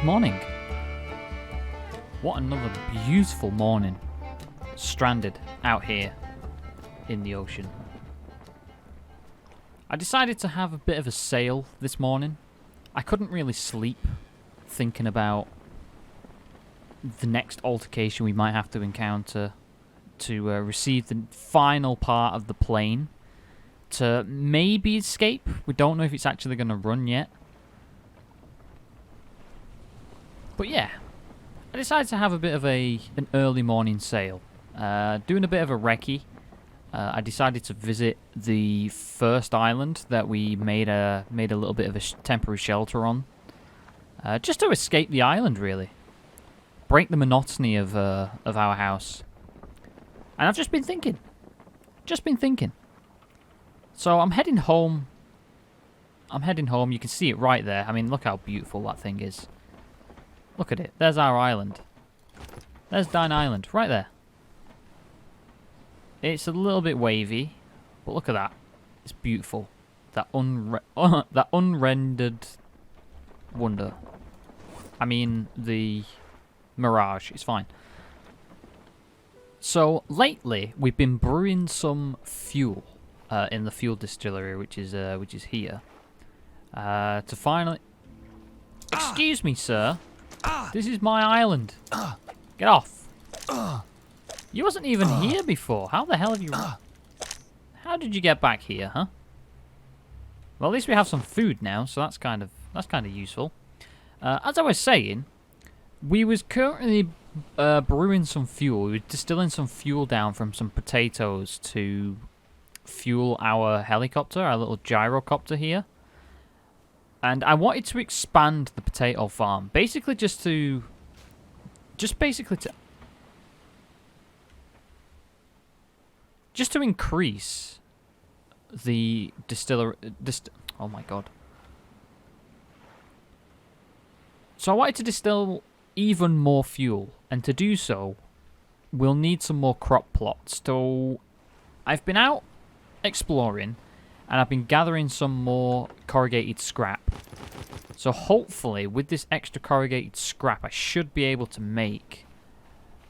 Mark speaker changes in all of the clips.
Speaker 1: Good morning. What another beautiful morning. Stranded out here in the ocean. I decided to have a bit of a sail this morning. I couldn't really sleep thinking about the next altercation we might have to encounter to receive the final part of the plane to maybe escape. We don't know if it's actually going to run yet. But yeah, I decided to have a bit of an early morning sail. Doing a bit of a recce. I decided to visit the first island that we made a little bit of a temporary shelter on. Just to escape the island, really. Break the monotony of our house. And I've just been thinking. So I'm heading home. You can see it right there. I mean, look how beautiful that thing is. Look at it. There's our island. There's Dine Island, right there. It's a little bit wavy, but look at that. It's beautiful. That unrendered wonder. I mean, the mirage. It's fine. So, lately, we've been brewing some fuel in the fuel distillery, which is here. To finally... Excuse me, sir. This is my island. Get off. You wasn't even here before. How the hell have you... How did you get back here, huh? Well, at least we have some food now, so that's kind of useful. As I was saying, we was currently brewing some fuel. We were distilling some fuel down from some potatoes to fuel our helicopter, our little gyrocopter here. And I wanted to expand the potato farm, basically just to increase the oh my god. So I wanted to distill even more fuel, and to do so, we'll need some more crop plots. So I've been out exploring, and I've been gathering some more corrugated scrap. So hopefully, with this extra corrugated scrap, I should be able to make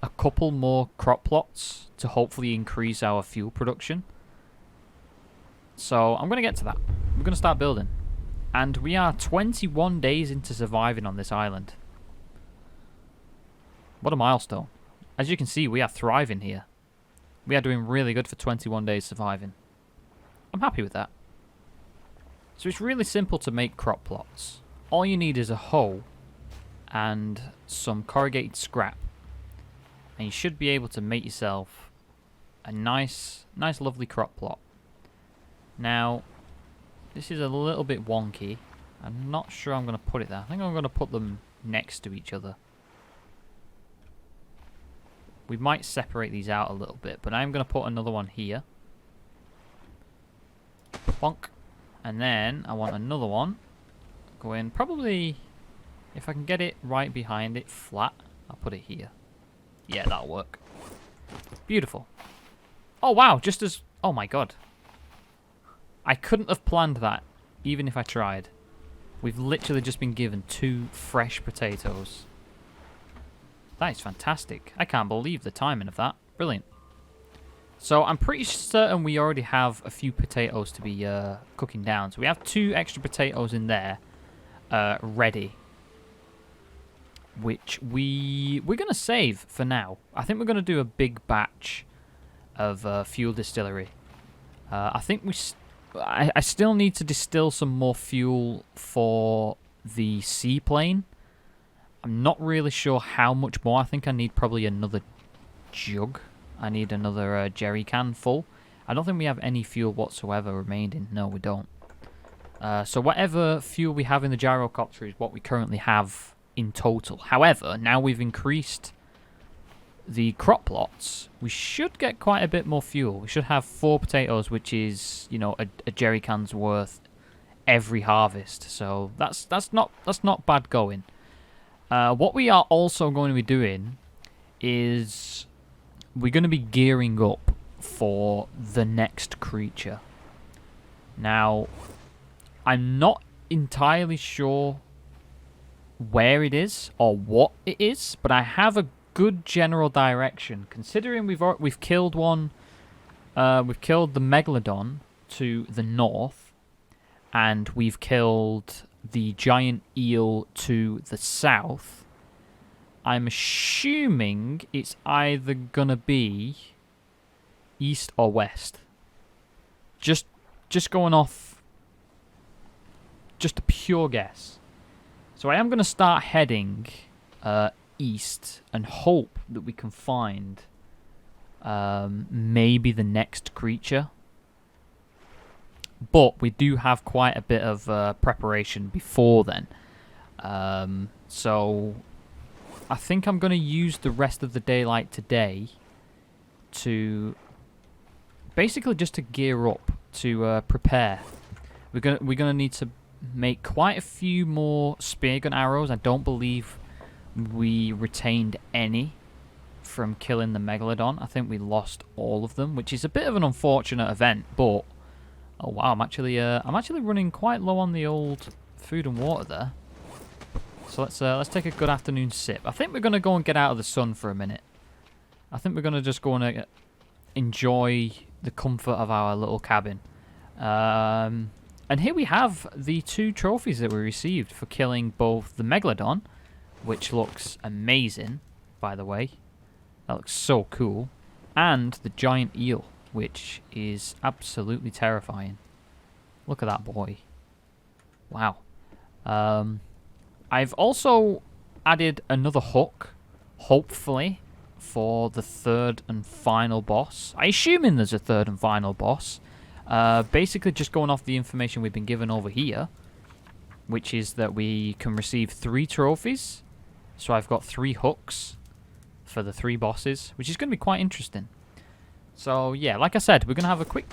Speaker 1: a couple more crop plots to hopefully increase our fuel production. So I'm going to get to that. We're going to start building. And we are 21 days into surviving on this island. What a milestone. As you can see, we are thriving here. We are doing really good for 21 days surviving. I'm happy with that. So it's really simple to make crop plots. All you need is a hoe and some corrugated scrap. And you should be able to make yourself a nice lovely crop plot. Now, this is a little bit wonky. I'm not sure I'm going to put it there. I think I'm going to put them next to each other. We might separate these out a little bit, but I'm going to put another one here. Bonk. And then I want another one. Go in. Probably, if I can get it right behind it, flat, I'll put it here. Yeah, that'll work. Beautiful. Oh, wow. Just as... Oh, my God. I couldn't have planned that, even if I tried. We've literally just been given 2 fresh potatoes. That is fantastic. I can't believe the timing of that. Brilliant. So I'm pretty certain we already have a few potatoes to be cooking down. So we have 2 extra potatoes in there ready. Which we're going to save for now. I think we're going to do a big batch of fuel distillery. I think I still need to distill some more fuel for the seaplane. I'm not really sure how much more. I think I need probably another jug. I need another jerry can full. I don't think we have any fuel whatsoever remaining. No, we don't. So whatever fuel we have in the gyrocopter is what we currently have in total. However, now we've increased the crop plots, we should get quite a bit more fuel. We should have 4 potatoes, which is, you know, a jerry can's worth every harvest. So that's not bad going. What we are also going to be doing is we're going to be gearing up for the next creature. Now, I'm not entirely sure where it is or what it is, but I have a good general direction. Considering we've killed one, we've killed the Megalodon to the north, and we've killed the giant eel to the south. I'm assuming it's either gonna be east or west. Just going off, just a pure guess. So I am going to start heading east and hope that we can find maybe the next creature. But we do have quite a bit of preparation before then. So I think I'm going to use the rest of the daylight today to basically just to gear up, to prepare. We're gonna need to make quite a few more spear gun arrows. I don't believe we retained any from killing the Megalodon. I think we lost all of them, which is a bit of an unfortunate event. But oh wow, I'm actually running quite low on the old food and water there. So let's take a good afternoon sip. I think we're gonna go and get out of the sun for a minute. I think we're gonna just go and enjoy the comfort of our little cabin. And here we have the 2 trophies that we received for killing both the Megalodon, which looks amazing, by the way. That looks so cool. And the giant eel, which is absolutely terrifying. Look at that boy. Wow. I've also added another hook, hopefully, for the 3rd and final boss. I assuming there's a 3rd and final boss. Basically just going off the information we've been given over here, which is that we can receive 3 trophies. So I've got 3 hooks for the 3 bosses, which is going to be quite interesting. So yeah, like I said, we're gonna have a quick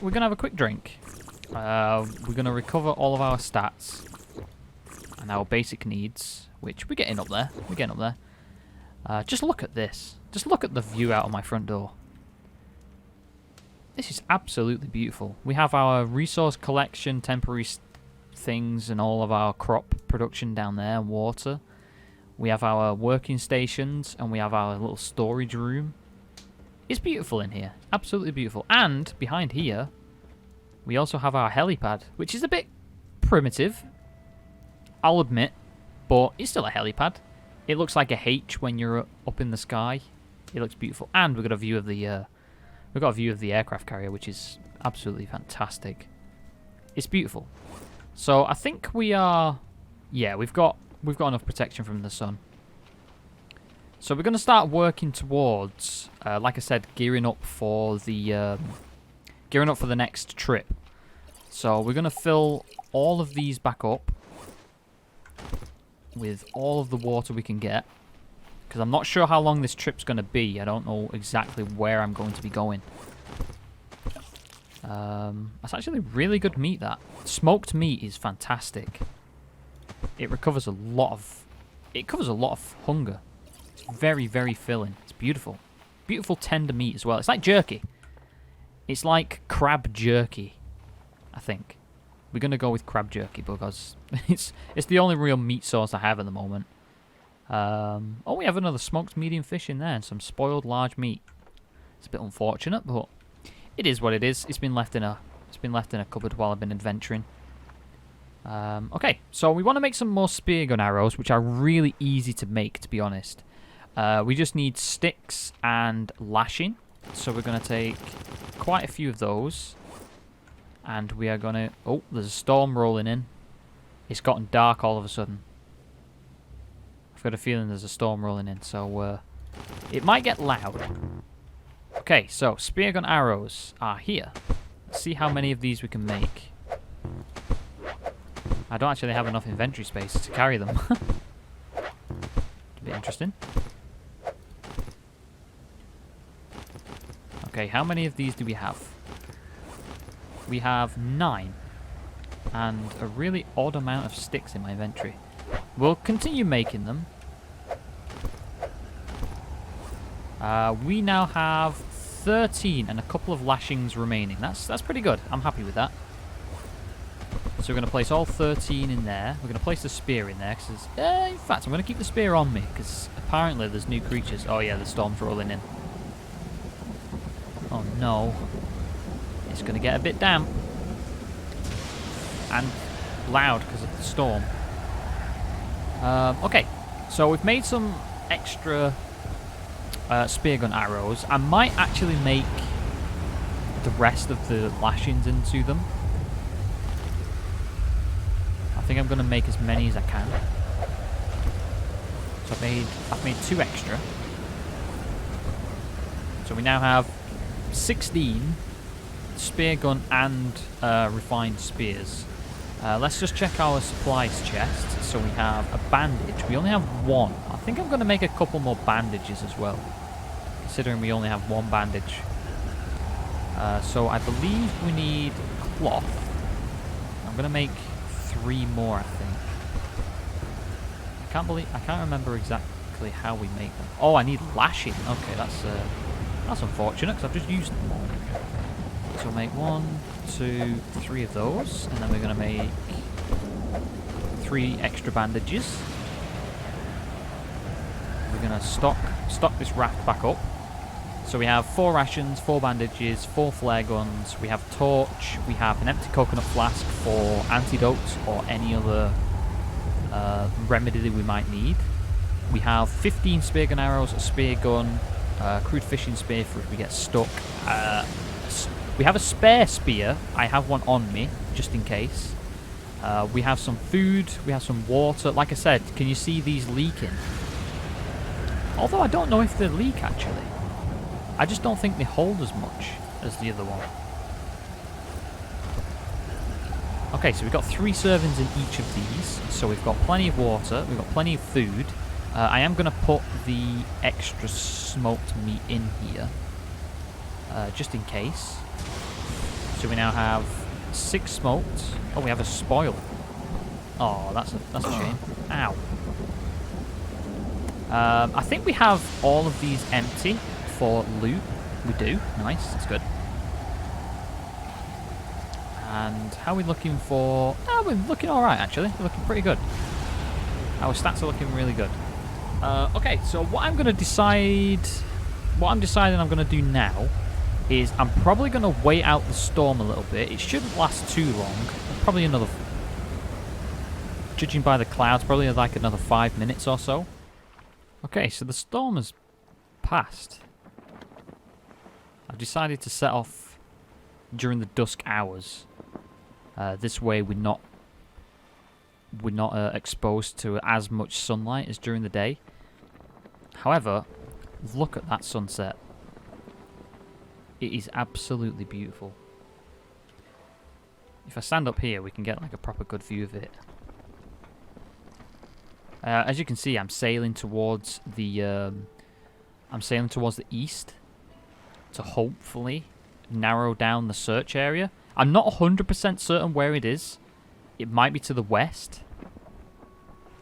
Speaker 1: drink. We're gonna recover all of our stats and our basic needs, which we're getting up there. We're getting up there. Just look at this. Just look at the view out of my front door. This is absolutely beautiful. We have our resource collection, temporary things, and all of our crop production down there, and water. We have our working stations, and we have our little storage room. It's beautiful in here. Absolutely beautiful. And behind here, we also have our helipad, which is a bit primitive, I'll admit, but it's still a helipad. It looks like a H when you're up in the sky. It looks beautiful. And we've got a view of the aircraft carrier, which is absolutely fantastic. It's beautiful. So I think we are, yeah, we've got enough protection from the sun. So we're going to start working towards, like I said, gearing up for the next trip. So we're going to fill all of these back up with all of the water we can get, because I'm not sure how long this trip's going to be. I don't know exactly where I'm going to be going. That's actually really good meat, that. Smoked meat is fantastic. It recovers a lot of... It covers a lot of hunger. It's very, very filling. It's beautiful. Beautiful tender meat as well. It's like jerky. It's like crab jerky, I think. We're going to go with crab jerky because it's the only real meat source I have at the moment. Oh, we have another smoked medium fish in there and some spoiled large meat. It's a bit unfortunate, but it is what it is. It's been left in a cupboard while I've been adventuring. Okay, so we want to make some more spear gun arrows, which are really easy to make, to be honest. We just need sticks and lashing. So we're going to take quite a few of those. And we are going to... Oh, there's a storm rolling in. It's gotten dark all of a sudden. I've got a feeling there's a storm rolling in, so it might get loud. Okay, so spear gun arrows are here. Let's see how many of these we can make. I don't actually have enough inventory space to carry them. A bit interesting. Okay, how many of these do we have? We have 9. And a really odd amount of sticks in my inventory. We'll continue making them. We now have 13 and a couple of lashings remaining. That's pretty good. I'm happy with that. So we're going to place all 13 in there. We're going to place the spear in there. Cause in fact, I'm going to keep the spear on me. Because apparently there's new creatures. Oh yeah, the storm's rolling in. Oh no. It's going to get a bit damp. And loud because of the storm. Okay. So we've made some extra spear gun arrows. I might actually make the rest of the lashings into them. I think I'm going to make as many as I can. So I've made 2 extra. So we now have 16 spear gun and refined spears. Let's just check our supplies chest. So we have a bandage. We only have 1. I think I'm going to make a couple more bandages as well, considering we only have 1 bandage. So I believe we need cloth. I'm going to make 3 more, I think. I can't remember exactly how we make them. Oh, I need lashing. Okay, that's unfortunate because I've just used them all. So we'll make 1, 2, 3 of those, and then we're going to make 3 extra bandages. We're going to stock this raft back up. So we have 4 rations, 4 bandages, 4 flare guns, we have a torch, we have an empty coconut flask for antidotes or any other remedy that we might need. We have 15 spear gun arrows, a spear gun, crude fishing spear for if we get stuck. We have a spare spear. I have one on me, just in case. We have some food, we have some water. Like I said, can you see these leaking? Although I don't know if they leak actually. I just don't think they hold as much as the other one. Okay, so we've got 3 servings in each of these. So we've got plenty of water, we've got plenty of food. I am going to put the extra smoked meat in here, just in case. So we now have 6 smoked. Oh, we have a spoil. Oh, that's a shame. Ow. I think we have all of these empty for loot. We do. Nice. That's good. And how are we looking for... Oh, we're looking alright, actually. We're looking pretty good. Our stats are looking really good. Okay, so what I'm going to decide... What I'm deciding I'm going to do now is I'm probably going to wait out the storm a little bit. It shouldn't last too long. Probably another... Judging by the clouds, probably like another 5 minutes or so. Okay, so the storm has passed. I've decided to set off during the dusk hours. This way we're not exposed to as much sunlight as during the day. However, look at that sunset. It is absolutely beautiful. If I stand up here, we can get like a proper good view of it. As you can see, I'm sailing towards the east to hopefully narrow down the search area. I'm not 100% certain where it is. It might be to the west,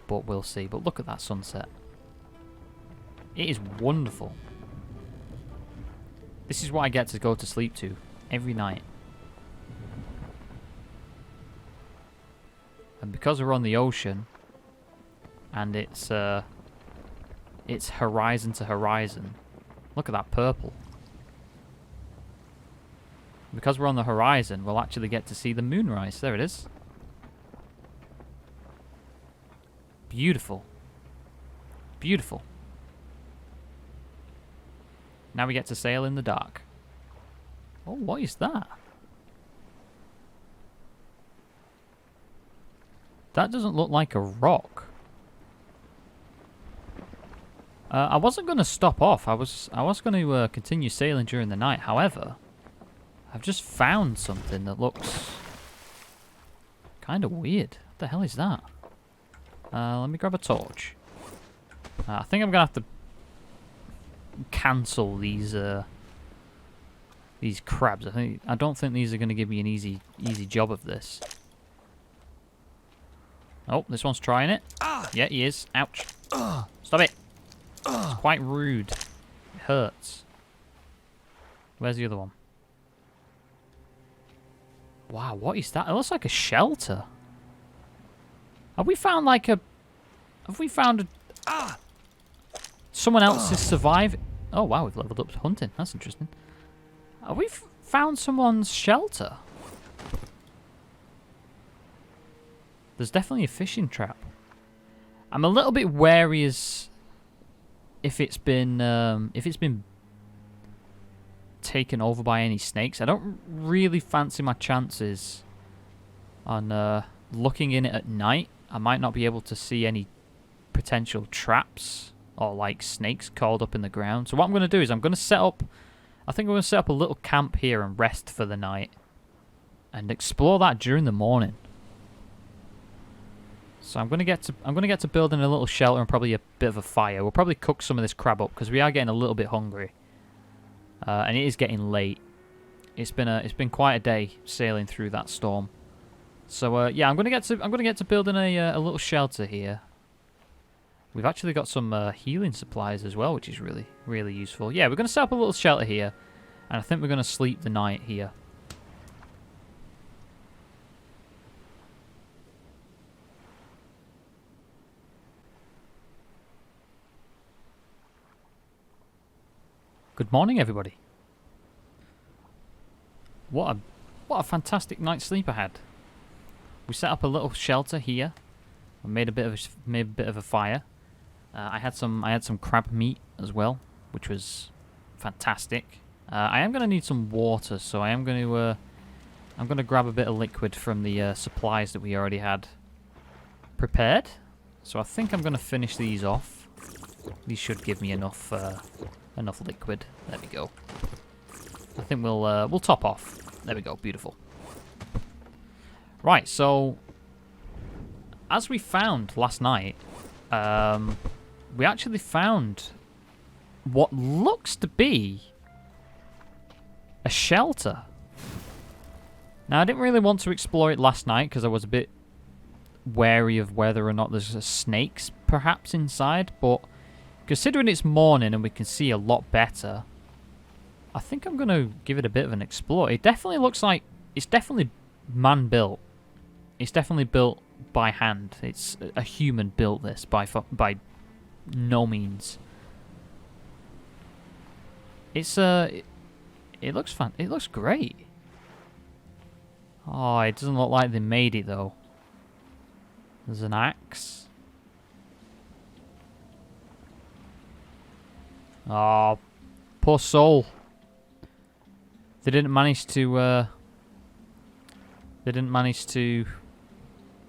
Speaker 1: but we'll see. But look at that sunset. It is wonderful. This is what I get to go to sleep to every night. And because we're on the ocean, and it's horizon to horizon. Look at that purple. Because we're on the horizon, we'll actually get to see the moonrise. There it is. Beautiful. Beautiful. Now we get to sail in the dark. Oh, what is that? That doesn't look like a rock. I wasn't going to stop off. I was going to continue sailing during the night. However, I've just found something that looks kind of weird. What the hell is that? Let me grab a torch. I think I'm going to have to cancel these crabs. I don't think these are going to give me an easy job of this. Oh, this one's trying it. Yeah, he is. Ouch. Stop it. It's quite rude. It hurts. Where's the other one? Wow, what is that? It looks like a shelter. Have we found like a... Have we found a... Someone else is surviving? Oh, wow, we've leveled up to hunting. That's interesting. Have we found someone's shelter? There's definitely a fishing trap. I'm a little bit wary as if it's been taken over by any snakes. I don't really fancy my chances on looking in it at night. I might not be able to see any potential traps or like snakes coiled up in the ground. So what I'm going to do is I'm going to set up, I think I'm going to set up a little camp here and rest for the night and explore that during the morning. So I'm going to get to building a little shelter and probably a bit of a fire. We'll probably cook some of this crab up because we are getting a little bit hungry. And it is getting late. It's been quite a day sailing through that storm. So yeah, I'm gonna get to building a little shelter here. We've actually got some healing supplies as well, which is really useful. Yeah, we're gonna set up a little shelter here, and I think we're gonna sleep the night here. Good morning, everybody. What a fantastic night's sleep I had. We set up a little shelter here. I made a bit of a fire. I had some crab meat as well, which was fantastic. I am going to need some water, so I'm going to grab a bit of liquid from the supplies that we already had prepared. So I think I'm going to finish these off. These should give me enough liquid. There we go. I think we'll top off. There we go. Beautiful. Right, so as we found last night, we actually found what looks to be a shelter. Now, I didn't really want to explore it last night because I was a bit wary of whether or not there's snakes perhaps inside, but considering it's morning and we can see a lot better, I think I'm going to give it a bit of an explore. It definitely looks like it's definitely man-built. It's definitely built by hand. It's a human built this by no means. It's it looks fun. It looks great. Oh, it doesn't look like they made it though. There's an axe. Oh, poor soul. They didn't manage to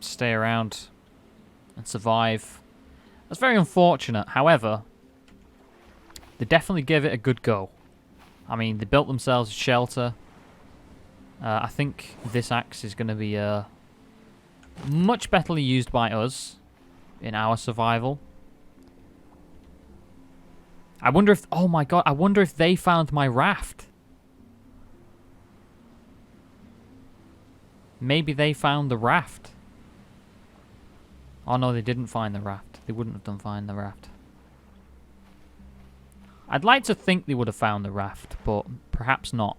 Speaker 1: stay around and survive. That's very unfortunate. However, they definitely gave it a good go. I mean, they built themselves a shelter. I think this axe is going to be much better used by us in our survival. I wonder if... Oh my god, I wonder if they found my raft. Maybe they found the raft. Oh no, they didn't find the raft. They wouldn't have find the raft. I'd like to think they would have found the raft, but perhaps not.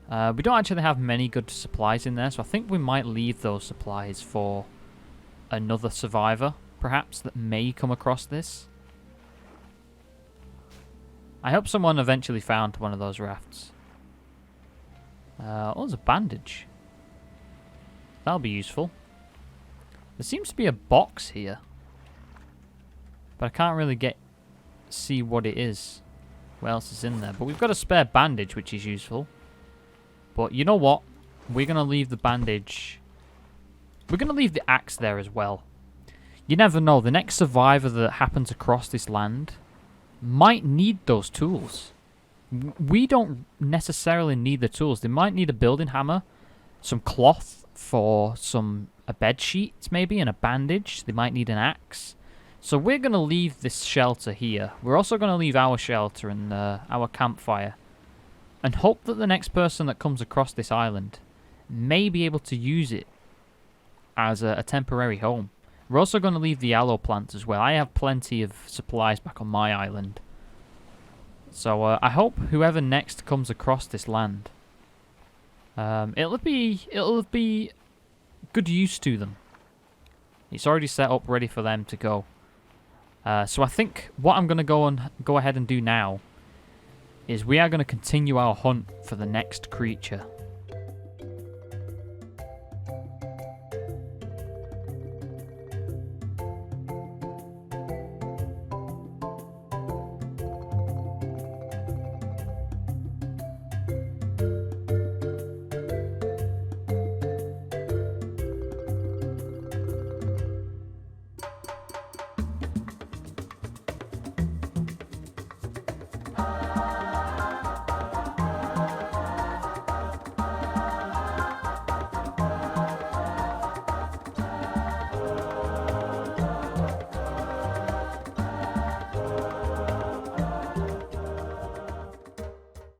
Speaker 1: We don't actually have many good supplies in there, so I think we might leave those supplies for another survivor, perhaps, that may come across this. I hope someone eventually found one of those rafts. Oh, there's a bandage. That'll be useful. There seems to be a box here, but I can't really see what it is. What else is in there? But we've got a spare bandage, which is useful. But you know what? We're going to leave the bandage. We're going to leave the axe there as well. You never know. The next survivor that happens across this land might need those tools. We don't necessarily need the tools. They might need a building hammer, some cloth for a bed sheet maybe, and a bandage. They might need an axe. So we're going to leave this shelter here. We're also going to leave our shelter and our campfire, and hope that the next person that comes across this island may be able to use it as a temporary home. We're also going to leave the aloe plants as well. I have plenty of supplies back on my island. So I hope whoever next comes across this land It'll be good use to them. It's already set up, ready for them to go. So I think what I'm going to go ahead and do now is we are going to continue our hunt for the next creature.